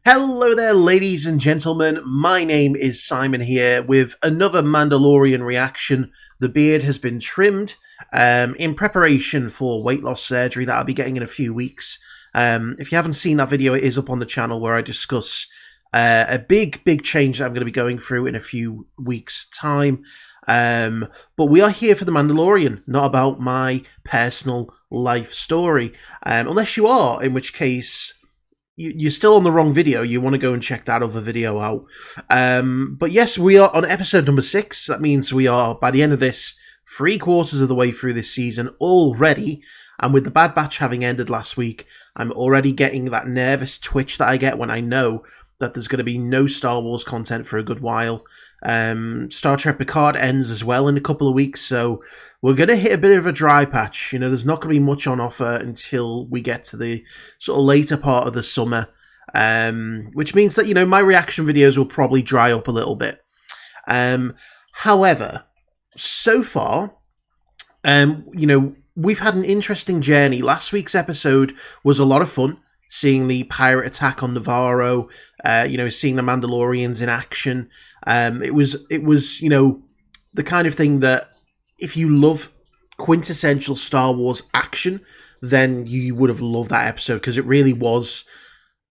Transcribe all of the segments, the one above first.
Hello there, ladies and gentlemen. My name is Simon here with another Mandalorian reaction. The beard has been trimmed in preparation for weight loss surgery that I'll be getting in a few weeks. If you haven't seen that video, it is up on the channel where I discuss a big change that I'm going to be going through in a few weeks' time. But we are here for the Mandalorian, not about my personal life story. Unless you are, in which case you're still on the wrong video. You want to go and check that other video out. But yes, we are on episode number 6. That means we are, by the end of this, 3/4 of the way through this season already. And with the Bad Batch having ended last week, I'm already getting that nervous twitch that I get when I know that there's going to be no Star Wars content for a good while. Star Trek Picard ends as well in a couple of weeks, so we're going to hit a bit of a dry patch. You know, there's not going to be much on offer until we get to the sort of later part of the summer, which means that, you know, my reaction videos will probably dry up a little bit. However, so far, you know, we've had an interesting journey. Last week's episode was a lot of fun, seeing the pirate attack on Navarro, you know, seeing the Mandalorians in action. It was, you know, the kind of thing that if you love quintessential Star Wars action, then you would have loved that episode, because it really was,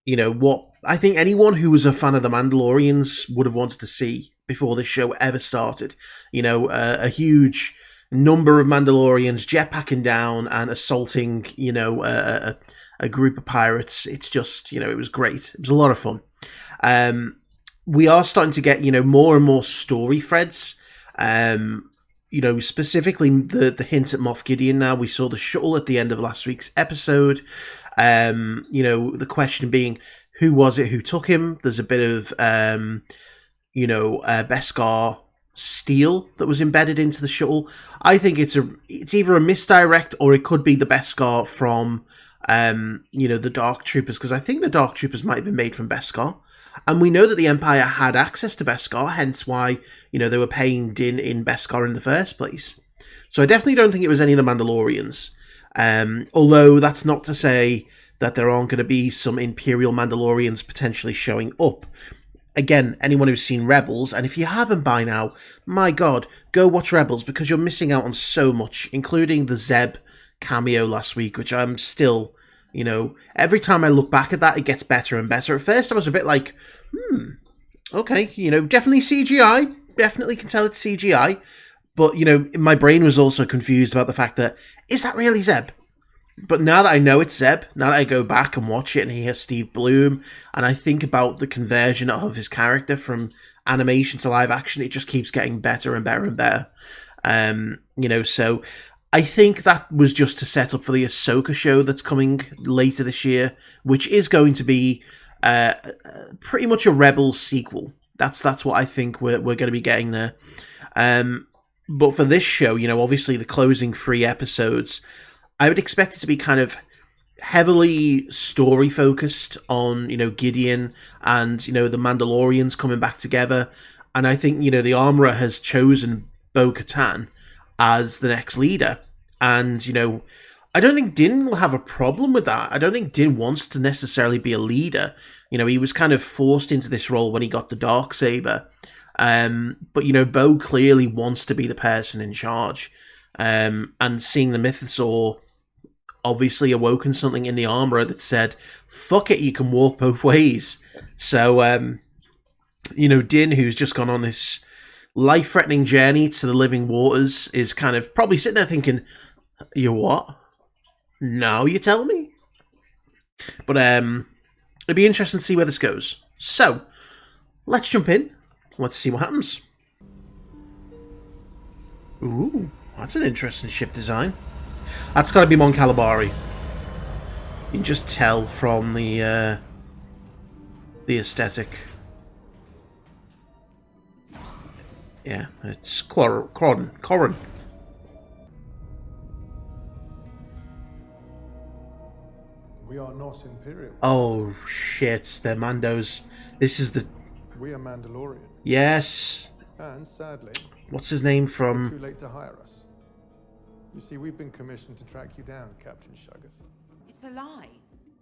you know, what I think anyone who was a fan of the Mandalorians would have wanted to see before this show ever started. You know, a huge number of Mandalorians jetpacking down and assaulting, you know, a group of pirates. It's just, you know, it was great. It was a lot of fun. We are starting to get, you know, more and more story threads. You know, specifically the hint at Moff Gideon now. We saw the shuttle at the end of last week's episode. You know, the question being, who was it who took him? There's a bit of, you know, Beskar steel that was embedded into the shuttle. I think it's either a misdirect, or it could be the Beskar from, you know, the Dark Troopers, because I think the Dark Troopers might have been made from Beskar. And we know that the Empire had access to Beskar, hence why, you know, they were paying Din in Beskar in the first place. So I definitely don't think it was any of the Mandalorians. Although that's not to say that there aren't going to be some Imperial Mandalorians potentially showing up. Again, anyone who's seen Rebels, and if you haven't by now, my God, go watch Rebels, because you're missing out on so much, including the Zeb cameo last week, which I'm still... You know, every time I look back at that, it gets better and better. At first, I was a bit like, okay, you know, definitely CGI. Definitely can tell it's CGI. But, you know, my brain was also confused about the fact that, is that really Zeb? But now that I know it's Zeb, now that I go back and watch it and hear Steve Bloom, and I think about the conversion of his character from animation to live action, it just keeps getting better and better and better. You know, so... I think that was just to set up for the Ahsoka show that's coming later this year, which is going to be pretty much a Rebels sequel. That's what I think we're going to be getting there. But for this show, you know, obviously the closing 3 episodes, I would expect it to be kind of heavily story focused on, you know, Gideon and, you know, the Mandalorians coming back together. And I think, you know, the Armorer has chosen Bo-Katan as the next leader. And, you know, I don't think Din will have a problem with that. I don't think Din wants to necessarily be a leader. You know, he was kind of forced into this role when he got the Darksaber. But, you know, Bo clearly wants to be the person in charge. And seeing the Mythosaur obviously awoken something in the Armorer that said, fuck it, you can walk both ways. So, you know, Din, who's just gone on this life-threatening journey to the living waters, is kind of probably sitting there thinking, you what? Now you tell me? But it'd be interesting to see where this goes. So, let's jump in. Let's see what happens. Ooh, that's an interesting ship design. That's got to be Mon Calamari. You can just tell from the aesthetic. Yeah, it's Corran. We are not Imperial. Oh shit, they're Mandos. This is the... We are Mandalorian. Yes. And sadly... What's his name from... Too late to hire us. You see, we've been commissioned to track you down, Captain Shuggoth. It's a lie.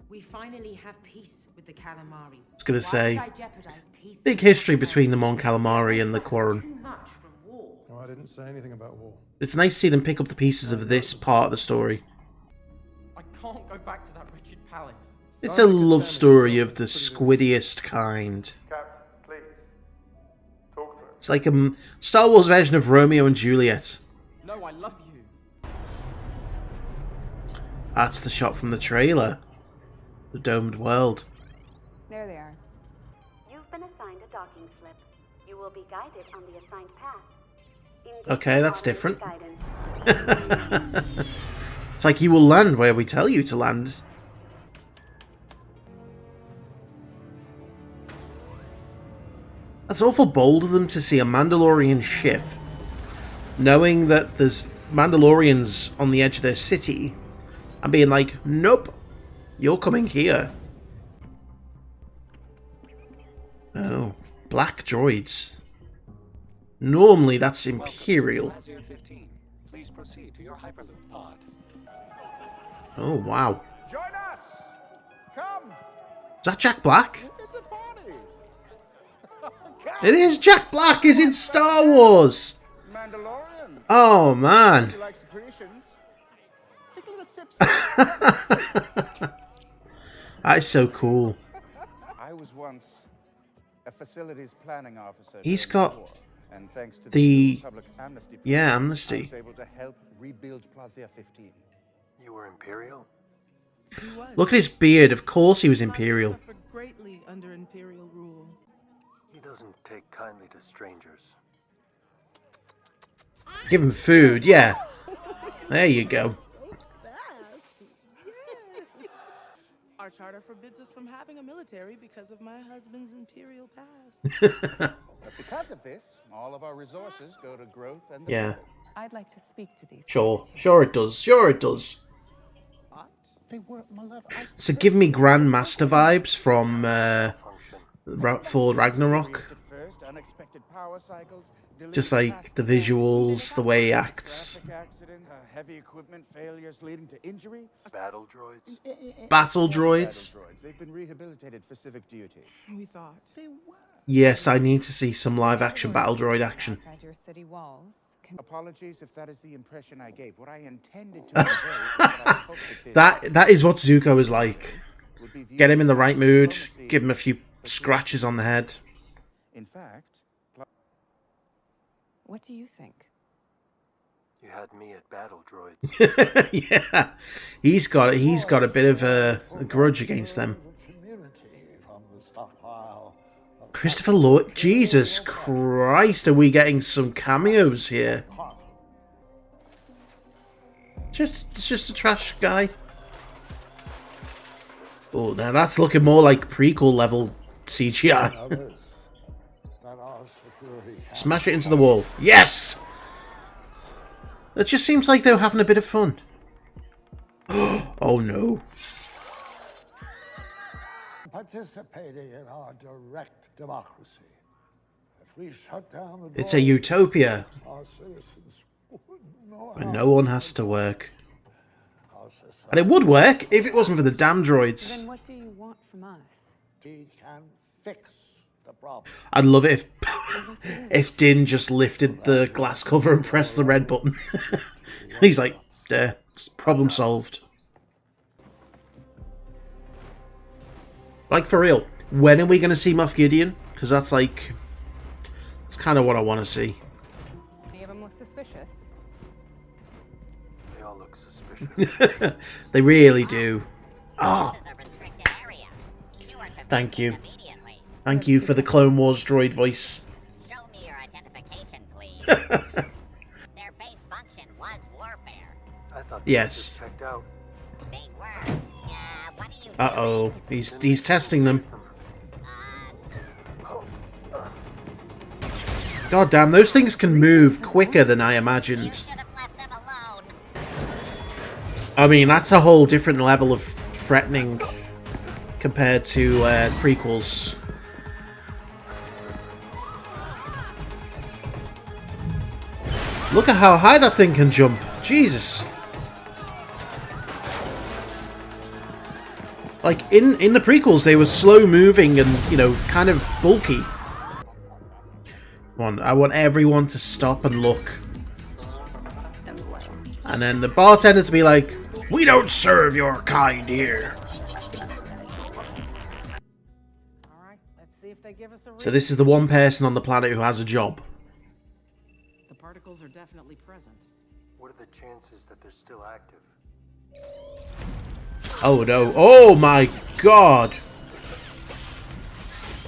We finally have peace with the calamari. I was gonna say, Why would I jeopardize peace? big history between the Mon Calamari and the Quarren. Too much from war. No, I didn't say anything about war. It's nice to see them pick up the pieces of this part of the story. I can't go back to that wretched palace. It's a love story of the squiddiest kind. Captain, please. Talk to him. It's like a Star Wars version of Romeo and Juliet. No, I love you. That's the shot from the trailer. The domed world. There they are. You've been assigned a docking slip. You will be guided on the assigned path. Okay, that's different. Guidance. It's like you will land where we tell you to land. That's awful bold of them to see a Mandalorian ship, knowing that there's Mandalorians on the edge of their city, and being like, nope, you're coming here. Oh, black droids. Normally that's Imperial. Please proceed to your Hyperloop pod. Oh, wow. Join us! Come! Is that Jack Black? It's a party! It is! Jack Black is in Star Wars! Mandalorian! Oh, man. You like secretions? Take a little sip. That is so cool. I was once a facilities planning officer. He's during the got war, and thanks to the- public amnesty Yeah, program, amnesty. I was able to help rebuild Plaza 15. You were Imperial? Look at his beard. Of course he was Imperial. Suffered greatly under Imperial rule. He doesn't take kindly to strangers. Give him food, yeah. There you go. Our charter forbids us from having a military because of my husband's Imperial past. But because of this, all of our resources go to growth and the Yeah. people. I'd like to speak to these. Sure. people too. Sure it does. Sure it does. They were malevolent. So give me Grandmaster vibes from Function. Thor Ragnarok. At first, unexpected power cycles, Just delayed like the visuals, the way he acts. traffic accidents, heavy equipment failures leading to injury. Battle droids? Battle droids. Battle droids. They've been rehabilitated for civic duty. We thought. They were. Yes, I need to see some live action battle droid action. Outside your city walls. Apologies if that is the impression I gave. What I intended to convey is that I hope this That is what Zuko is like. would be viewed Get him in the right mood, diplomacy give him a few scratches on the head. In fact, What do you think? You had me at battle droids. Yeah, he's got a bit of a grudge against them. Christopher Lloyd, Jesus Christ, are we getting some cameos here? It's just a trash guy. Oh, now that's looking more like prequel level CGI. Smash it into the wall. Yes! It just seems like they were having a bit of fun. Oh no. Participating in our direct democracy. If we shut down the It's a utopia our citizens wouldn't know where no one has to work. how society And it would work if it wasn't for the damn droids. Then what do you want from us? can fix the problem. I'd love it if Din just lifted the glass cover and pressed the red button. He's like, there, it's problem solved. Like, for real, when are we going to see Moff Gideon? Because that's like, it's kind of what I want to see. Any of them look suspicious? They all look suspicious. They really do. Ah, This is a restricted area. You are to thank vacate you. immediately. Thank you for the Clone Wars droid voice. Show me your identification, please. Their base function was warfare. I thought Yes. this checked out. They were. What are you Uh-oh, doing? he's testing them. God damn, those things can move quicker than I You imagined. should have left them alone. I mean, that's a whole different level of threatening compared to prequels. Look at how high that thing can jump. Jesus. Like, in the prequels, they were slow-moving and, you know, kind of bulky. Come on, I want everyone to stop and look. And then the bartender to be like, "We don't serve your kind here." Alright, let's see if they give us a So this is the one person on the planet who has a job. The particles are definitely present. What are the chances that they're still active? Oh no. Oh my god.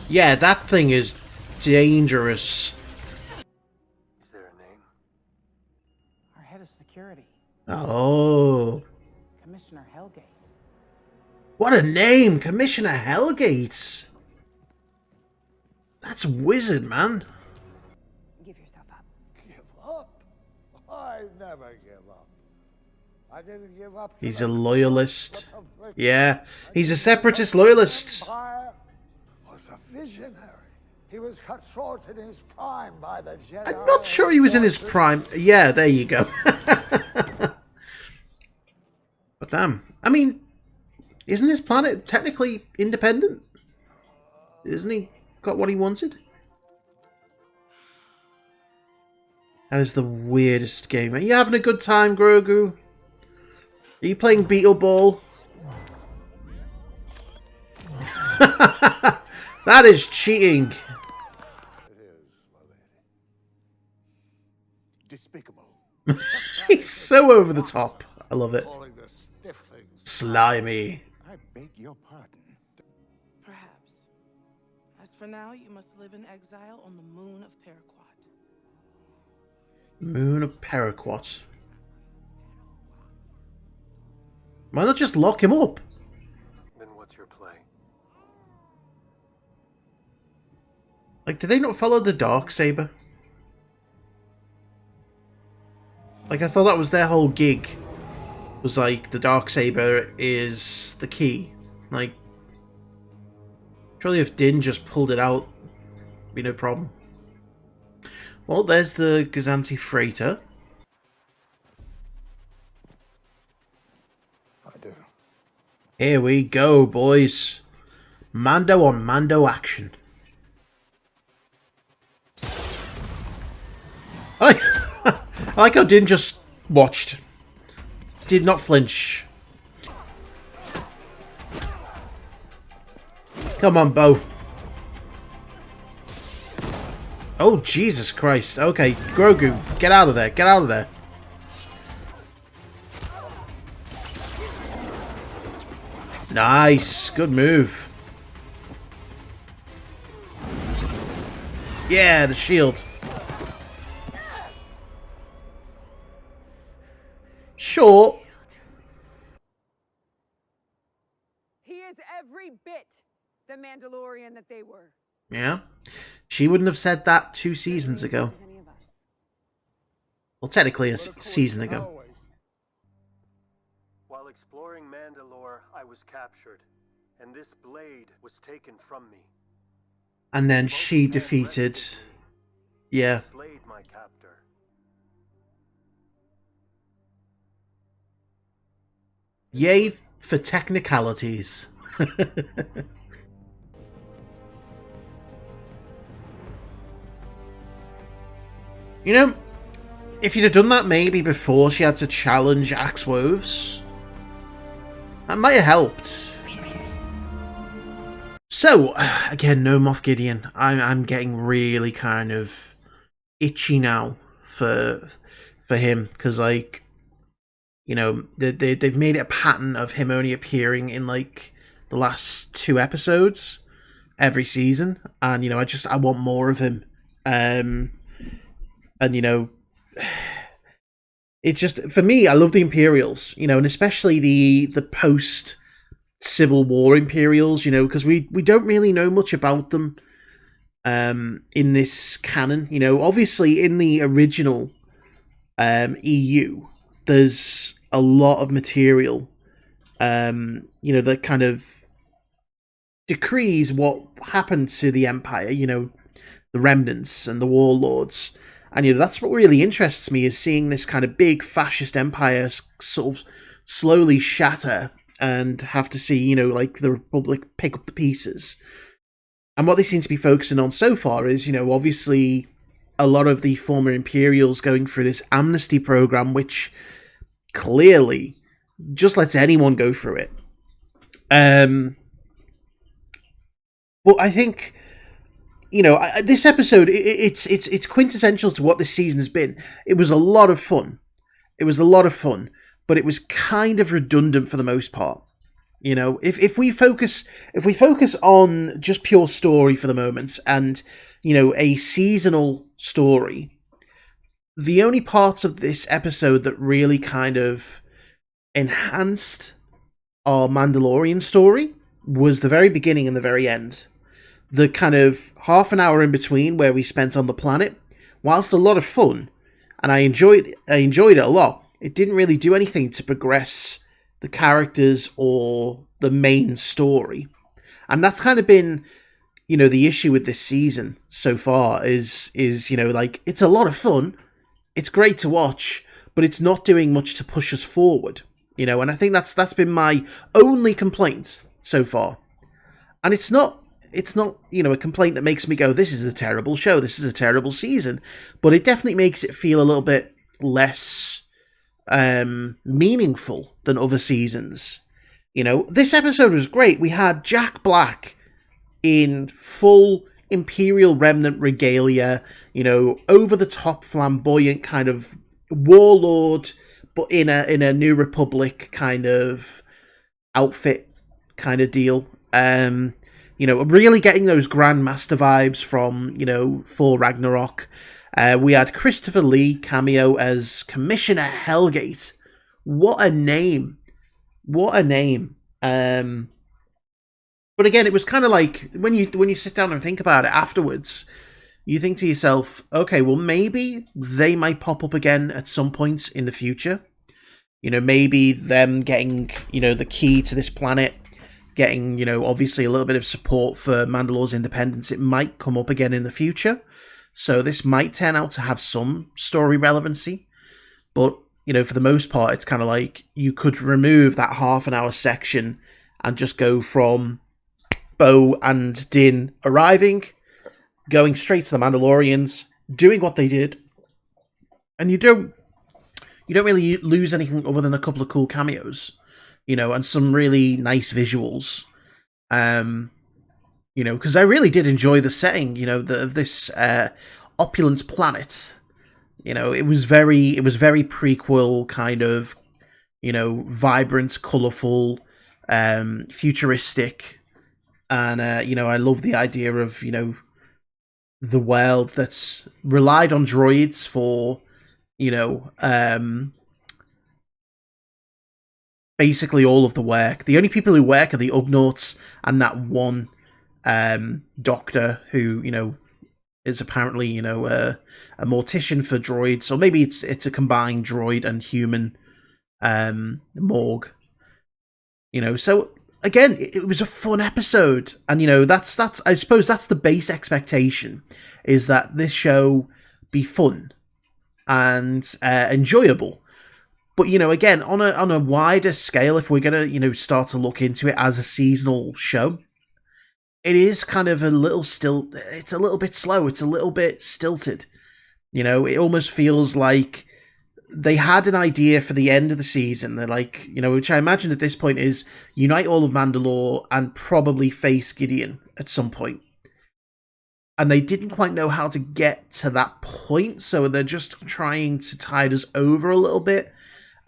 Yeah, that thing is dangerous. Is there a name? Our head of security, Oh. Commissioner Hellgate. What a name! Commissioner Hellgate! That's wizard, man. Give yourself up. Give up? I never give up. I didn't give up. to He's the a loyalist. cause of the Yeah, he's a separatist loyalist. Empire was a visionary. He was cut short in his prime by the Jedi. I'm not sure he was in his prime. Yeah, there you go. But damn. I mean, isn't this planet technically independent? Isn't he got what he wanted? That is the weirdest game. Are you having a good time, Grogu? Are you playing Beetle Ball? That is cheating. It is, my lady. Despicable. He's so over the top. I love it. Calling the stifflings. Slimy. I beg your pardon. Perhaps. As for now, you must live in exile on the moon of Paraquat. Moon of Paraquat. Why not just lock him up? Then what's your play? Like, did they not follow the Darksaber? Like, I thought that was their whole gig. Was like, the Darksaber is the key. Like, surely if Din just pulled it out, be no problem. Well, there's the Gazanti freighter. I do. Here we go, boys. Mando on Mando action. I like how Din just watched. Did not flinch. Come on, Bo. Oh, Jesus Christ. Okay, Grogu, get out of there. Get out of there. Nice. Good move. Yeah, the shield. Sure. He is every bit the Mandalorian that they were. Yeah. She wouldn't have said that 2 seasons ago. Any of us. Well, technically a season ago. While exploring Mandalore, I was captured, and this blade was taken from me. And then she defeated... Yeah. Slayed my captor. Yay for technicalities. You know, if you'd have done that maybe before she had to challenge Axe Woves, that might have helped. So, again, no Moff Gideon. I'm getting really kind of itchy now for him, because, like, you know, they've made it a pattern of him only appearing in, like, the last 2 episodes every season, and, you know, I want more of him. And, you know, it's just, for me, I love the Imperials, you know, and especially the post Civil War Imperials, you know, because we don't really know much about them in this canon. You know, obviously in the original EU, there's a lot of material, you know, that kind of decrees what happened to the Empire, you know, the remnants and the warlords. And, you know, that's what really interests me, is seeing this kind of big fascist empire sort of slowly shatter and have to see, you know, like the Republic pick up the pieces. And what they seem to be focusing on so far is, you know, obviously a lot of the former Imperials going through this amnesty program, which clearly just lets anyone go through it. But I think, you know, this episode, it's quintessential to what this season has been. It was a lot of fun. But it was kind of redundant for the most part. You know, if we focus on just pure story for the moment, and, you know, a seasonal story, the only parts of this episode that really kind of enhanced our Mandalorian story was the very beginning and the very end. The kind of half an hour in between where we spent on the planet, whilst a lot of fun, and I enjoyed it a lot, it didn't really do anything to progress the characters or the main story. And that's kind of been, you know, the issue with this season so far is, you know, like, it's a lot of fun, it's great to watch, but it's not doing much to push us forward, you know, and I think that's been my only complaint so far. And it's not, you know, a complaint that makes me go, this is a terrible show, this is a terrible season, but it definitely makes it feel a little bit less meaningful than other seasons. You know, this episode was great. We had Jack Black in full Imperial Remnant regalia, you know, over-the-top flamboyant kind of warlord, but in a New Republic kind of outfit kind of deal. You know, really getting those Grandmaster vibes from, you know, Thor Ragnarok. We had Christopher Lee cameo as Commissioner Hellgate. What a name. What a name. But again, it was kind of like, when you sit down and think about it afterwards, you think to yourself, okay, well, maybe they might pop up again at some point in the future. You know, maybe them getting, you know, the key to this planet, getting, you know, obviously a little bit of support for Mandalore's independence, it might come up again in the future. So this might turn out to have some story relevancy. But, you know, for the most part, it's kind of like you could remove that half an hour section and just go from Bo and Din arriving, going straight to the Mandalorians, doing what they did, and you don't really lose anything other than a couple of cool cameos, you know, and some really nice visuals. You know, because I really did enjoy the setting, you know, of this opulent planet. You know, it was very prequel kind of, you know, vibrant, colourful, futuristic, and you know, I love the idea of, you know, the world that's relied on droids for, you know, basically all of the work. The only people who work are the Ugnaughts and that one doctor who, you know, is apparently, you know, a mortician for droids, or maybe it's a combined droid and human morgue. You know, so again, it was a fun episode, and you know, that's I suppose that's the base expectation, is that this show be fun and enjoyable. But, you know, again, on a wider scale, if we're gonna, you know, start to look into it as a seasonal show, it is kind of a little it's a little bit slow, it's a little bit stilted. You know, it almost feels like they had an idea for the end of the season. They're like, you know, which I imagine at this point is unite all of Mandalore and probably face Gideon at some point. And they didn't quite know how to get to that point, so they're just trying to tide us over a little bit.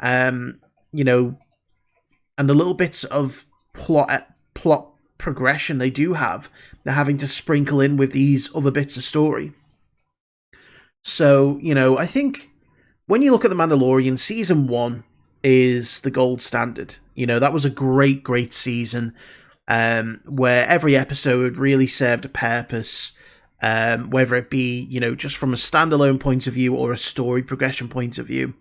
You know, and the little bits of plot progression they do have, they're having to sprinkle in with these other bits of story. So, you know, I think when you look at The Mandalorian, Season 1 is the gold standard. You know, that was a great season, where every episode really served a purpose, whether it be, you know, just from a standalone point of view or a story progression point of view.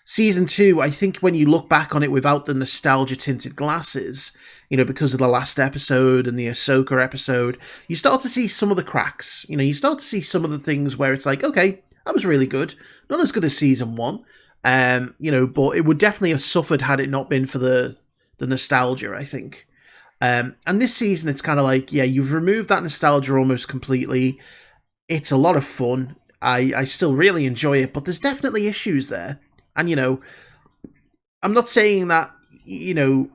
Season 2, I think when you look back on it without the nostalgia-tinted glasses, you know, because of the last episode and the Ahsoka episode, you start to see some of the cracks. You know, you start to see some of the things where it's like, okay, that was really good. Not as good as Season 1, you know, but it would definitely have suffered had it not been for the the nostalgia, I think. And this season, it's kind of like, yeah, you've removed that nostalgia almost completely. It's a lot of fun. I still really enjoy it, but there's definitely issues there. And, you know, I'm not saying that, you know,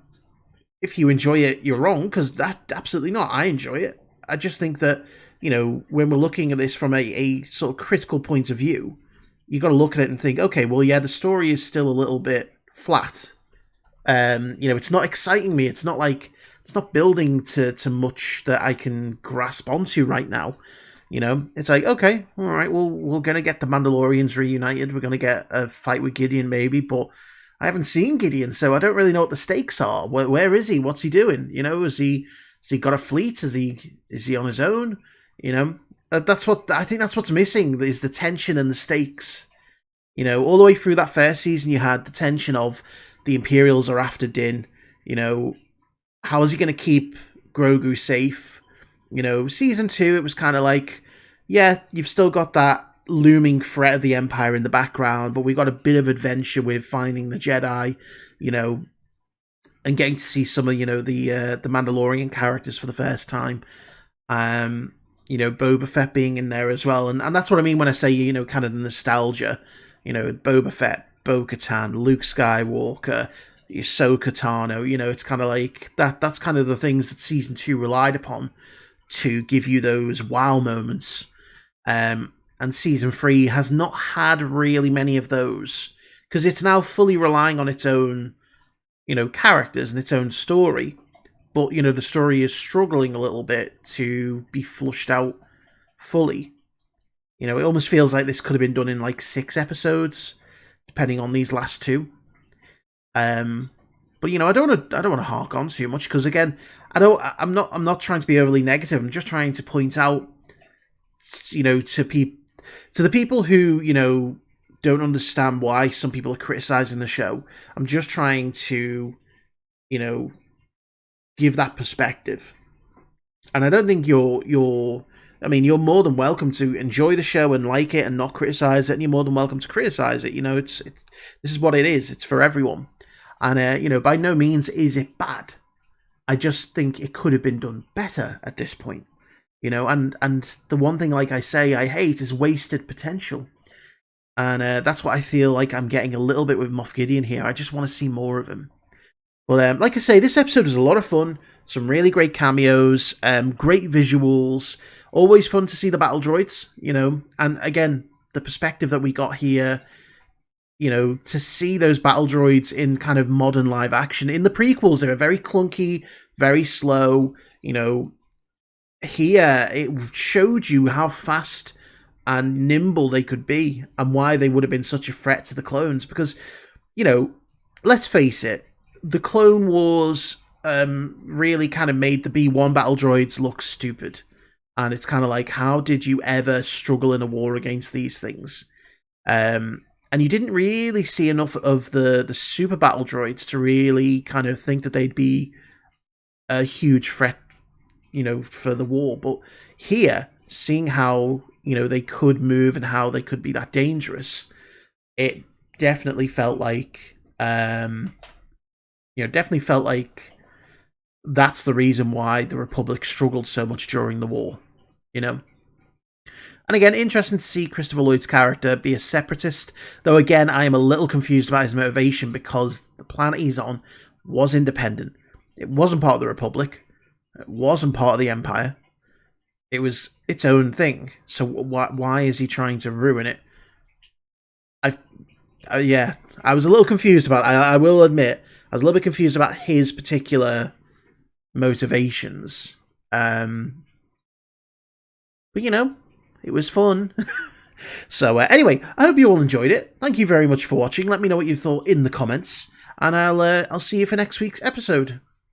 if you enjoy it, you're wrong, because that absolutely not. I enjoy it. I just think that, you know, when we're looking at this from a sort of critical point of view, you got to look at it and think, okay, well, yeah, the story is still a little bit flat. You know, it's not exciting me. It's not like, it's not building to much that I can grasp onto right now. You know, it's like, okay, all right, well, we're going to get the Mandalorians reunited. We're going to get a fight with Gideon, maybe, but I haven't seen Gideon, so I don't really know what the stakes are. Where is he? What's he doing? You know, has he got a fleet? Is he on his own? You know, that's what I think. That's what's missing, is the tension and the stakes. You know, all the way through that first season, you had the tension of the Imperials are after Din. You know, how is he going to keep Grogu safe? You know, season 2, it was kind of like, yeah, you've still got that looming threat of the Empire in the background, but we got a bit of adventure with finding the Jedi, you know, and getting to see some of, you know, the Mandalorian characters for the first time. You know, Boba Fett being in there as well, and that's what I mean when I say, you know, kind of the nostalgia. You know, Boba Fett, Bo-Katan, Luke Skywalker, Ahsoka Tano. You know, it's kind of like that's kind of the things that season 2 relied upon to give you those wow moments. And season 3 has not had really many of those, because it's now fully relying on its own, you know, characters and its own story. But, you know, the story is struggling a little bit to be flushed out fully. You know, it almost feels like this could have been done in like 6 episodes, depending on these last 2. But, you know, I don't want to hark on too much, because again, I'm not trying to be overly negative. I'm just trying to point out, you know, to the people who, you know, don't understand why some people are criticizing the show. I'm just trying to, you know, give that perspective. And I don't think you're more than welcome to enjoy the show and like it and not criticize it, and you're more than welcome to criticize it. You know, this is what it is. It's for everyone. And, you know, by no means is it bad. I just think it could have been done better at this point. You know, and the one thing, like I say, I hate is wasted potential. And that's what I feel like I'm getting a little bit with Moff Gideon here. I just want to see more of him. But like I say, this episode was a lot of fun. Some really great cameos, great visuals. Always fun to see the battle droids, you know. And again, the perspective that we got here, you know, to see those battle droids in kind of modern live action. In the prequels, they were very clunky, very slow. You know, here it showed you how fast and nimble they could be, and why they would have been such a threat to the clones. Because, you know, let's face it, the Clone Wars really kind of made the B1 battle droids look stupid. And it's kind of like, how did you ever struggle in a war against these things? And you didn't really see enough of the super battle droids to really kind of think that they'd be a huge threat, you know, for the war. But here, seeing how, you know, they could move and how they could be that dangerous, it definitely felt like, that's the reason why the Republic struggled so much during the war, you know. And again, interesting to see Christopher Lloyd's character be a separatist, though again, I am a little confused about his motivation, because the planet he's on was independent. It wasn't part of the Republic. It wasn't part of the Empire. It was its own thing. So why is he trying to ruin it? I was a little confused about it. I will admit, I was a little bit confused about his particular motivations. But, you know, it was fun. So, anyway, I hope you all enjoyed it. Thank you very much for watching. Let me know what you thought in the comments. And I'll see you for next week's episode.